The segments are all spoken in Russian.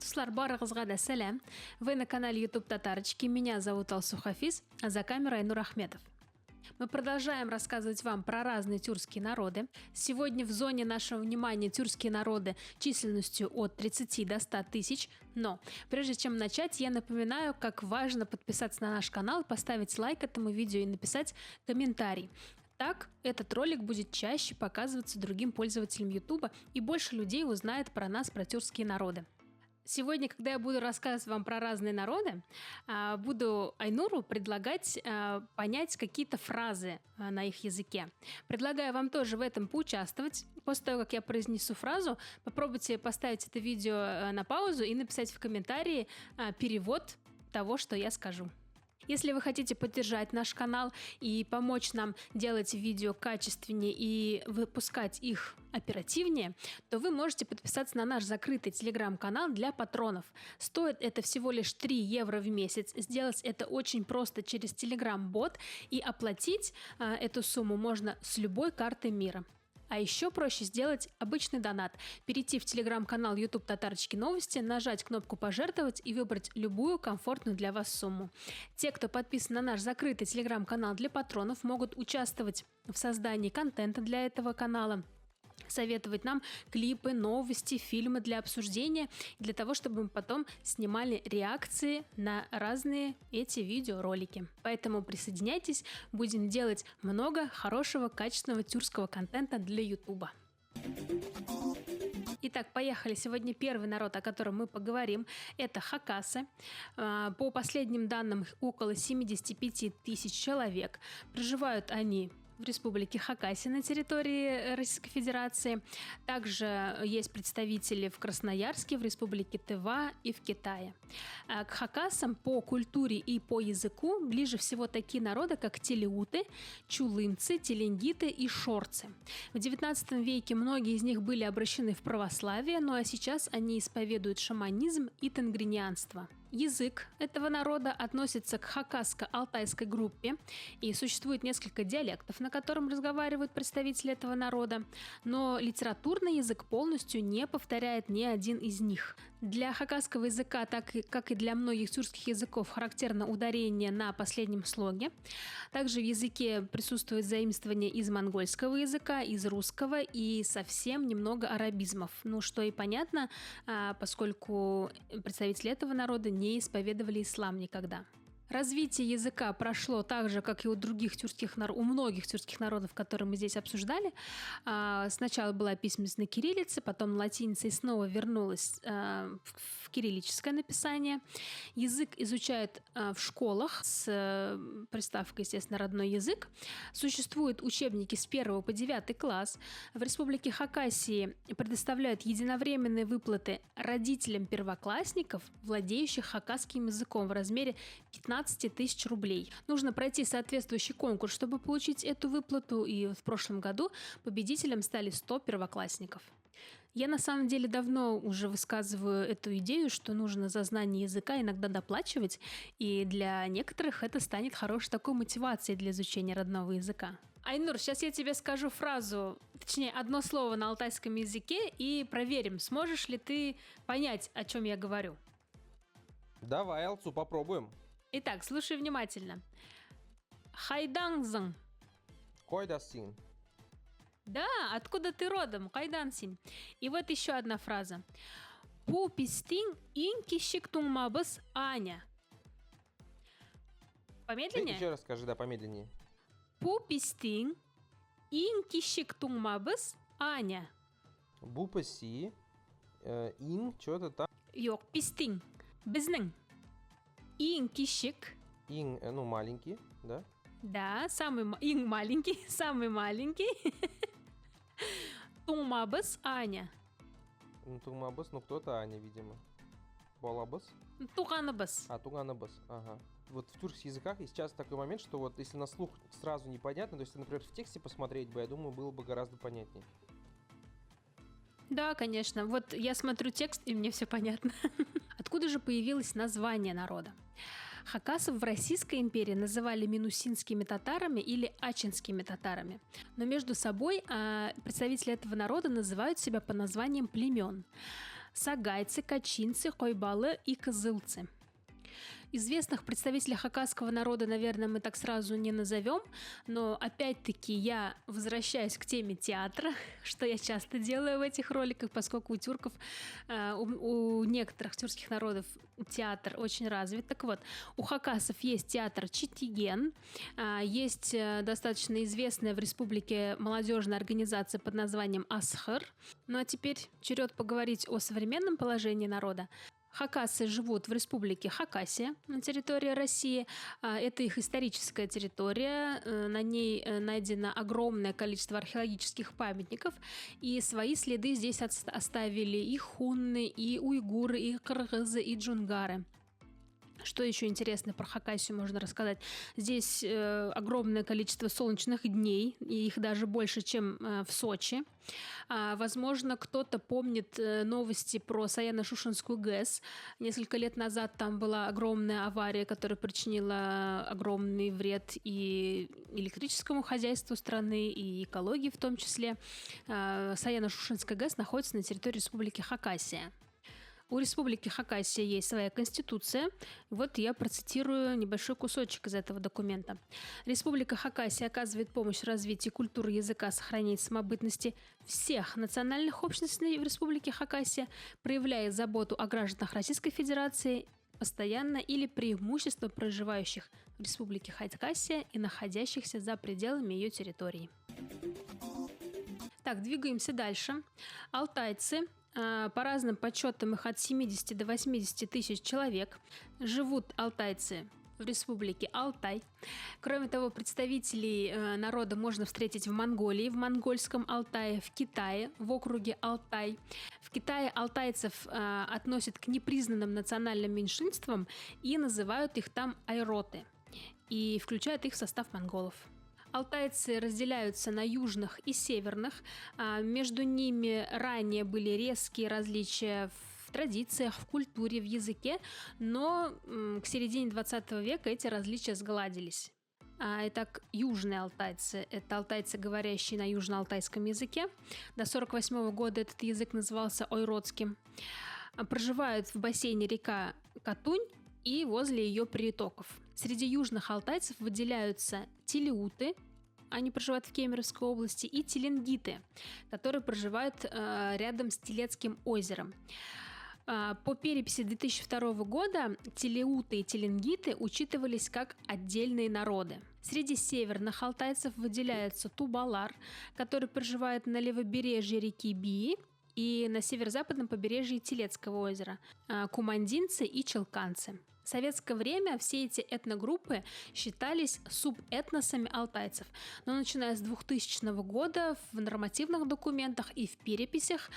Туслар барыгызга да сәлам. Вы на канале YouTube Татарочки. Меня зовут Алсу Хафиз, а за камерой Айнур Ахметов. Мы продолжаем рассказывать вам про разные тюркские народы. Сегодня в зоне нашего внимания тюркские народы численностью от 30 до 100 тысяч. Но прежде чем начать, я напоминаю, как важно подписаться на наш канал, поставить лайк этому видео и написать комментарий. Так этот ролик будет чаще показываться другим пользователям YouTube, и больше людей узнает про нас, про тюркские народы. Сегодня, когда я буду рассказывать вам про разные народы, буду Айнуру предлагать понять какие-то фразы на их языке. Предлагаю вам тоже в этом поучаствовать. После того, как я произнесу фразу, попробуйте поставить это видео на паузу и написать в комментарии перевод того, что я скажу. Если вы хотите поддержать наш канал и помочь нам делать видео качественнее и выпускать их оперативнее, то вы можете подписаться на наш закрытый телеграм-канал для патронов. Стоит это всего лишь 3 евро в месяц. Сделать это очень просто через телеграм-бот, и оплатить эту сумму можно с любой карты мира. А еще проще сделать обычный донат. Перейти в телеграм-канал YouTube Татарочки Новости, нажать кнопку «Пожертвовать» и выбрать любую комфортную для вас сумму. Те, кто подписан на наш закрытый телеграм-канал для патронов, могут участвовать в создании контента для этого канала, советовать нам клипы, новости, фильмы для обсуждения, для того, чтобы мы потом снимали реакции на разные эти видеоролики. Поэтому присоединяйтесь, будем делать много хорошего, качественного тюркского контента для YouTube. Итак, поехали. Сегодня первый народ, о котором мы поговорим, это хакасы. По последним данным, около 75 тысяч человек. Проживают они в республике Хакасия на территории Российской Федерации. Также есть представители в Красноярске, в республике Тыва и в Китае. К хакасам по культуре и по языку ближе всего такие народы, как телеуты, чулымцы, теленгиты и шорцы. В XIX веке многие из них были обращены в православие, ну а сейчас они исповедуют шаманизм и тенгринианство. Язык этого народа относится к хакасско-алтайской группе, и существует несколько диалектов, на котором разговаривают представители этого народа, но литературный язык полностью не повторяет ни один из них. Для хакасского языка, как и для многих тюркских языков, характерно ударение на последнем слоге. Также в языке присутствует заимствование из монгольского языка, из русского и совсем немного арабизмов. Ну, что и понятно, поскольку представители этого народа не исповедовали ислам никогда. Развитие языка прошло так же, как и у многих тюркских народов, которые мы здесь обсуждали. Сначала была письменность на кириллице, потом латиница, и снова вернулась в кириллическое написание. Язык изучают в школах с приставкой, естественно, родной язык. Существуют учебники с 1 по 9 класс. В республике Хакасия предоставляют единовременные выплаты родителям первоклассников, владеющих хакасским языком, в размере 15 тысяч рублей. Нужно пройти соответствующий конкурс, чтобы получить эту выплату, и в прошлом году победителем стали 100 первоклассников. Я на самом деле давно уже высказываю эту идею, что нужно за знание языка иногда доплачивать, и для некоторых это станет хорошей такой мотивацией для изучения родного языка. Айнур, сейчас я тебе скажу фразу, точнее одно слово на алтайском языке, и проверим, сможешь ли ты понять, о чем я говорю. Давай, Алсу, попробуем. Итак, слушай внимательно. Хайдангзан. Койдасин. Да, откуда ты родом? Кайдансин. И вот еще одна фраза. Пупистин инкищик тумабыс Аня. Помедленнее? Еще раз скажи, да, помедленнее. Пупистин инкищик тумабыс Аня. Бупаси, что-то там. Yok, пистин. Безнің. Инкищик. Маленький, да? Да, иң маленький, самый маленький. Тумабыс Аня. Тумабыс, кто-то Аня, видимо. Балабыс? Туганыбыс. Туганыбыс, ага. Вот в тюркских языках есть часто такой момент, что вот если на слух сразу непонятно, то есть, например, в тексте посмотреть бы, я думаю, было бы гораздо понятнее. Да, конечно. Вот я смотрю текст, и мне все понятно. Откуда же появилось название народа? Хакасов в Российской империи называли минусинскими татарами или ачинскими татарами. Но между собой представители этого народа называют себя по названиям племен. сагайцы, качинцы, койбалы и кызылцы. Известных представителей хакасского народа, наверное, мы так сразу не назовем, но опять-таки я возвращаюсь к теме театра, что я часто делаю в этих роликах, поскольку у тюрков, у некоторых тюркских народов театр очень развит. Так вот, у хакасов есть театр Читиген, есть достаточно известная в республике молодежная организация под названием Асхар. Ну а теперь черед поговорить о современном положении народа. Хакасы живут в республике Хакасия на территории России. Это их историческая территория. На ней найдено огромное количество археологических памятников. И свои следы здесь оставили и хунны, и уйгуры, и кыргызы, и джунгары. Что еще интересно про Хакасию можно рассказать? Здесь огромное количество солнечных дней, и их даже больше, чем в Сочи. Возможно, кто-то помнит новости про Саяно-Шушенскую ГЭС. Несколько лет назад там была огромная авария, которая причинила огромный вред и электрическому хозяйству страны, и экологии в том числе. Саяно-Шушенская ГЭС находится на территории республики Хакасия. У республики Хакасия есть своя конституция. Вот я процитирую небольшой кусочек из этого документа. Республика Хакасия оказывает помощь в развитии культуры языка, сохранения самобытности всех национальных общностей в республике Хакасия, проявляет заботу о гражданах Российской Федерации, постоянно или преимущественно проживающих в республике Хакасия и находящихся за пределами ее территории. Так, двигаемся дальше. Алтайцы. По разным подсчетам их от 70 до 80 тысяч человек. Живут алтайцы в республике Алтай. Кроме того, представителей народа можно встретить в Монголии, в монгольском Алтае, в Китае, в округе Алтай. В Китае алтайцев относят к непризнанным национальным меньшинствам и называют их там айроты. И включают их в состав монголов. Алтайцы разделяются на южных и северных. Между ними ранее были резкие различия в традициях, в культуре, в языке, но к середине 20 века эти различия сгладились. Итак, южные алтайцы – это алтайцы, говорящие на южно-алтайском языке. До 1948 года этот язык назывался ойротским. Проживают в бассейне река Катунь и возле ее притоков. Среди южных алтайцев выделяются телеуты, они проживают в Кемеровской области, и теленгиты, которые проживают рядом с Телецким озером. По переписи 2002 года телеуты и теленгиты учитывались как отдельные народы. Среди северных алтайцев выделяется тубалар, который проживает на левобережье реки Бии и на северо-западном побережье Телецкого озера, кумандинцы и челканцы. В советское время все эти этногруппы считались субэтносами алтайцев, но начиная с 2000 года в нормативных документах и в переписях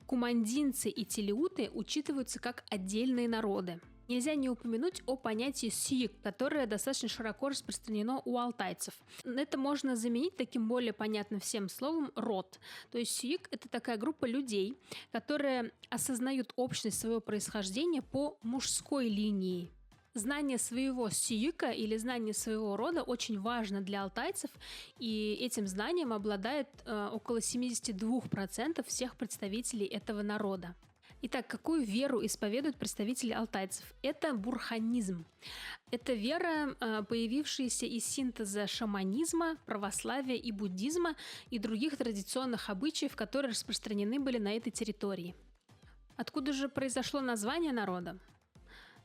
кумандинцы и телеуты учитываются как отдельные народы. Нельзя не упомянуть о понятии сюик, которое достаточно широко распространено у алтайцев. Это можно заменить таким более понятным всем словом род. То есть сюик – это такая группа людей, которые осознают общность своего происхождения по мужской линии. Знание своего сюика или знание своего рода очень важно для алтайцев, и этим знанием обладает около 72% всех представителей этого народа. Итак, какую веру исповедуют представители алтайцев? Это бурханизм. Это вера, появившаяся из синтеза шаманизма, православия и буддизма и других традиционных обычаев, которые распространены были на этой территории. Откуда же произошло название народа?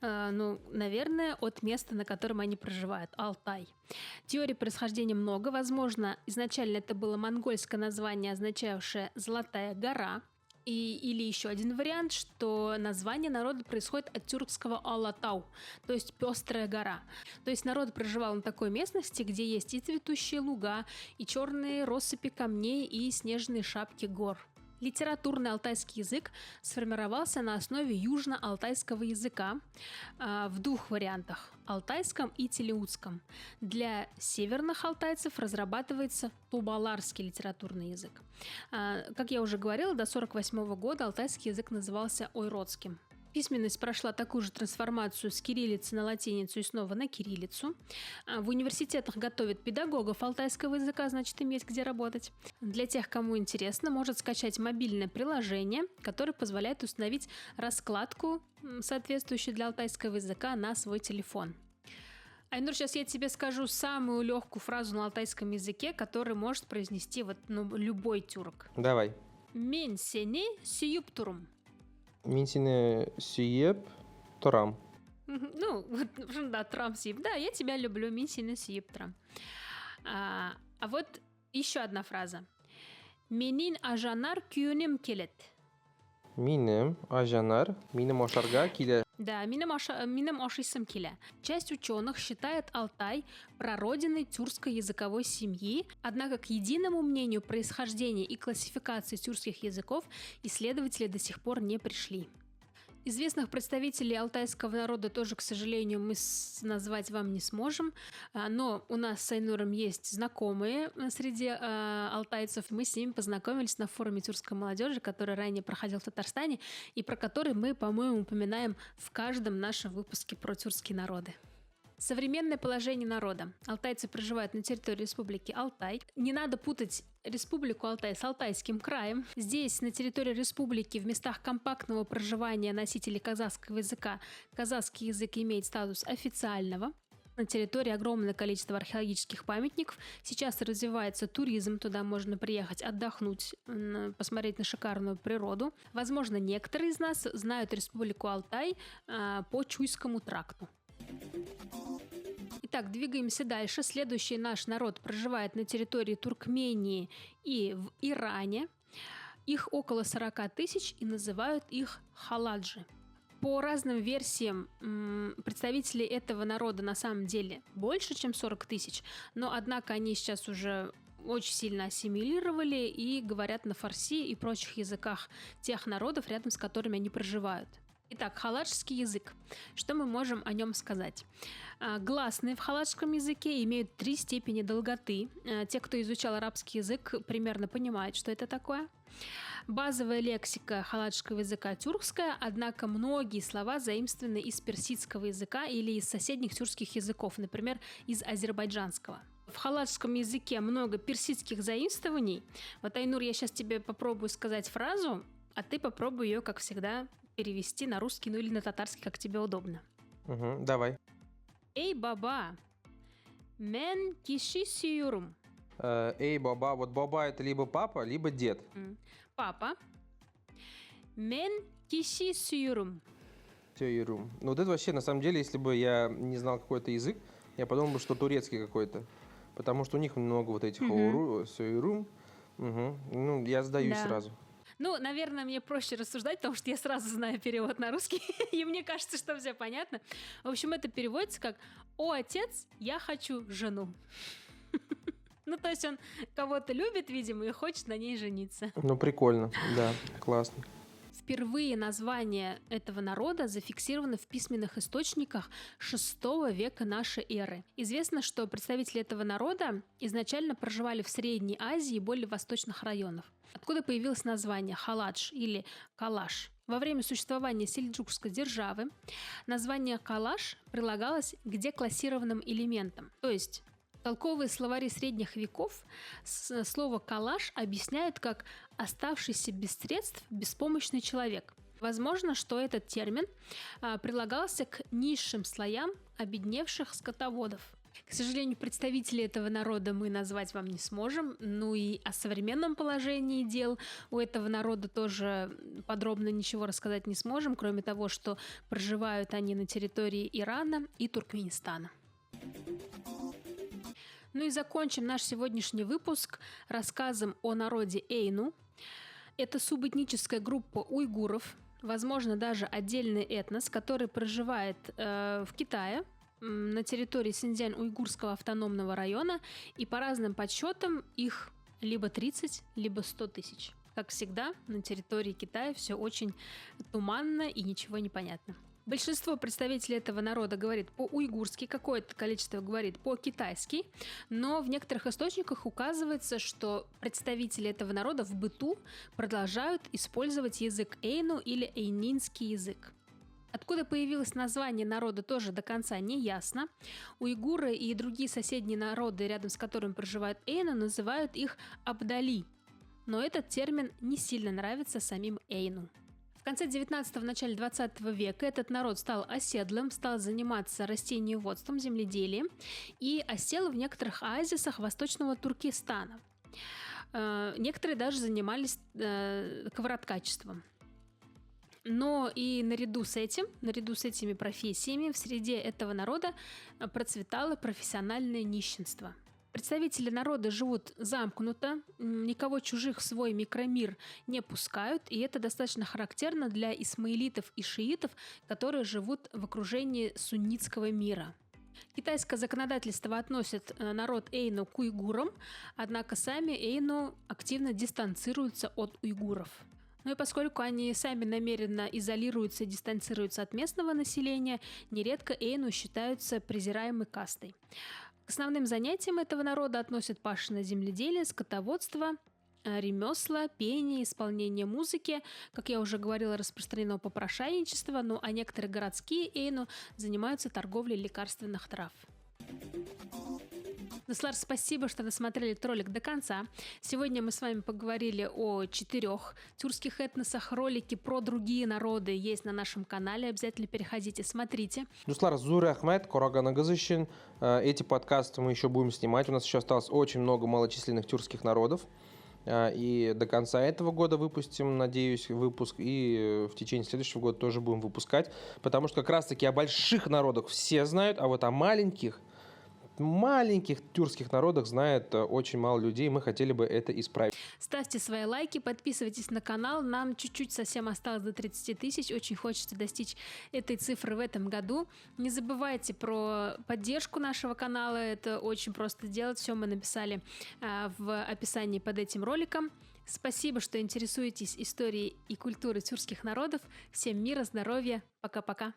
Наверное, от места, на котором они проживают – Алтай. Теорий происхождения много. Возможно, изначально это было монгольское название, означавшее «золотая гора». Или еще один вариант, что название народа происходит от тюркского Алатау, то есть пестрая гора. То есть народ проживал на такой местности, где есть и цветущие луга, и черные россыпи камней, и снежные шапки гор. Литературный алтайский язык сформировался на основе южно-алтайского языка в двух вариантах – алтайском и телеутском. Для северных алтайцев разрабатывается тубаларский литературный язык. Как я уже говорила, до 1948 года алтайский язык назывался ойротским. Письменность прошла такую же трансформацию с кириллицы на латиницу и снова на кириллицу. В университетах готовят педагогов алтайского языка, значит, им есть где работать. Для тех, кому интересно, может скачать мобильное приложение, которое позволяет установить раскладку, соответствующую для алтайского языка, на свой телефон. Айнур, сейчас я тебе скажу самую легкую фразу на алтайском языке, которую может произнести любой тюрк. Давай. Мен сени сүйіп тұрым. Минсине сүйеп тұрам. Ну, да, тұрам сүйіп. Да, я тебя люблю, мен сені сүйіп тұрам. А вот еще одна фраза. Менин ажанар күйөнем келет. Минем ажанар, минем ошарға келе. Да, минем ошисым келе. Часть ученых считает Алтай прародиной тюркской языковой семьи, однако к единому мнению происхождения и классификации тюркских языков исследователи до сих пор не пришли. Известных представителей алтайского народа тоже, к сожалению, мы назвать вам не сможем, но у нас с Айнуром есть знакомые среди алтайцев. Мы с ними познакомились на форуме тюркской молодежи, который ранее проходил в Татарстане, и про который мы, по-моему, упоминаем в каждом нашем выпуске про тюркские народы. Современное положение народа. Алтайцы проживают на территории республики Алтай. Не надо путать республику Алтай с Алтайским краем. Здесь, на территории республики, в местах компактного проживания носителей казахского языка, казахский язык имеет статус официального. На территории огромное количество археологических памятников. Сейчас развивается туризм, туда можно приехать отдохнуть, посмотреть на шикарную природу. Возможно, некоторые из нас знают республику Алтай по Чуйскому тракту. Итак, двигаемся дальше. Следующий наш народ проживает на территории Туркмении и в Иране. Их около 40 тысяч и называют их халаджи. По разным версиям, представителей этого народа на самом деле больше, чем 40 тысяч, но однако они сейчас уже очень сильно ассимилировали и говорят на фарси и прочих языках тех народов, рядом с которыми они проживают. Итак, халаджский язык. Что мы можем о нем сказать? Гласные в халаджском языке имеют 3 степени долготы. Те, кто изучал арабский язык, примерно понимают, что это такое. Базовая лексика халаджского языка тюркская, однако многие слова заимствованы из персидского языка или из соседних тюркских языков, например, из азербайджанского. В халаджском языке много персидских заимствований. Вот, Айнур, я сейчас тебе попробую сказать фразу, а ты попробуй ее, как всегда, перевести на русский, ну или на татарский, как тебе удобно. Давай. Эй, баба, мен киши сүйürüm. Эй, баба. Вот баба это либо папа, либо дед. Папа. Мен киши сүйürüm. Сүйürüm. Ну вот это вообще, на самом деле, если бы я не знал какой-то язык, я подумал бы, что турецкий какой-то. Потому что у них много вот этих сүйürüm. Ну, я сдаюсь сразу. Ну, наверное, мне проще рассуждать, потому что я сразу знаю перевод на русский, и мне кажется, что все понятно. В общем, это переводится как «О, отец, я хочу жену». Ну, то есть он кого-то любит, видимо, и хочет на ней жениться. Ну, прикольно, да, классно. Впервые название этого народа зафиксировано в письменных источниках VI века нашей эры. Известно, что представители этого народа изначально проживали в Средней Азии и более восточных районах. Откуда появилось название халадж или калаш? Во время существования сельджукской державы название калаш прилагалось к деклассированным элементам. То есть толковые словари средних веков слово «калаш» объясняют как «оставшийся без средств, беспомощный человек». Возможно, что этот термин прилагался к низшим слоям обедневших скотоводов. К сожалению, представителей этого народа мы назвать вам не сможем. Ну и о современном положении дел у этого народа тоже подробно ничего рассказать не сможем, кроме того, что проживают они на территории Ирана и Туркменистана. Ну и закончим наш сегодняшний выпуск рассказом о народе Эйну. Это субэтническая группа уйгуров, возможно, даже отдельный этнос, который проживает в Китае, на территории Синьцзянь-Уйгурского автономного района, и по разным подсчетам их либо 30, либо 100 тысяч. Как всегда, на территории Китая все очень туманно и ничего не понятно. Большинство представителей этого народа говорит по-уйгурски, какое-то количество говорит по-китайски, но в некоторых источниках указывается, что представители этого народа в быту продолжают использовать язык эйну или эйнинский язык. Откуда появилось название народа, тоже до конца не ясно. Уйгуры и другие соседние народы, рядом с которыми проживают эйну, называют их абдали. Но этот термин не сильно нравится самим эйну. В конце 19-го, начале 20 века этот народ стал оседлым, стал заниматься растениеводством, земледелием и осел в некоторых оазисах восточного Туркестана. Некоторые даже занимались ковроткачеством. Но и наряду с этими профессиями в среде этого народа процветало профессиональное нищенство. Представители народа живут замкнуто, никого чужих в свой микромир не пускают, и это достаточно характерно для исмаилитов и шиитов, которые живут в окружении суннитского мира. Китайское законодательство относит народ эйну к уйгурам, однако сами эйну активно дистанцируются от уйгуров. Ну и поскольку они сами намеренно изолируются и дистанцируются от местного населения, нередко эйну считаются презираемой кастой. К основным занятиям этого народа относят пашенное земледелие, скотоводство, ремесла, пение, исполнение музыки. Как я уже говорила, распространено попрошайничество, ну а некоторые городские эйну занимаются торговлей лекарственных трав. Дуслар, спасибо, что досмотрели этот ролик до конца. Сегодня мы с вами поговорили о 4 тюркских этносах. Ролики про другие народы есть на нашем канале. Обязательно переходите, смотрите. Дуслар, зур рахмет, Кораганагыз үшін. Эти подкасты мы еще будем снимать. У нас еще осталось очень много малочисленных тюркских народов. И до конца этого года выпустим, надеюсь, выпуск. И в течение следующего года тоже будем выпускать. Потому что как раз-таки о больших народах все знают, а вот о маленьких тюркских народах знает очень мало людей. Мы хотели бы это исправить. Ставьте свои лайки, подписывайтесь на канал. Нам чуть-чуть совсем осталось до 30 тысяч. Очень хочется достичь этой цифры в этом году. Не забывайте про поддержку нашего канала. Это очень просто сделать. Все мы написали в описании под этим роликом. Спасибо, что интересуетесь историей и культурой тюркских народов. Всем мира, здоровья. Пока-пока.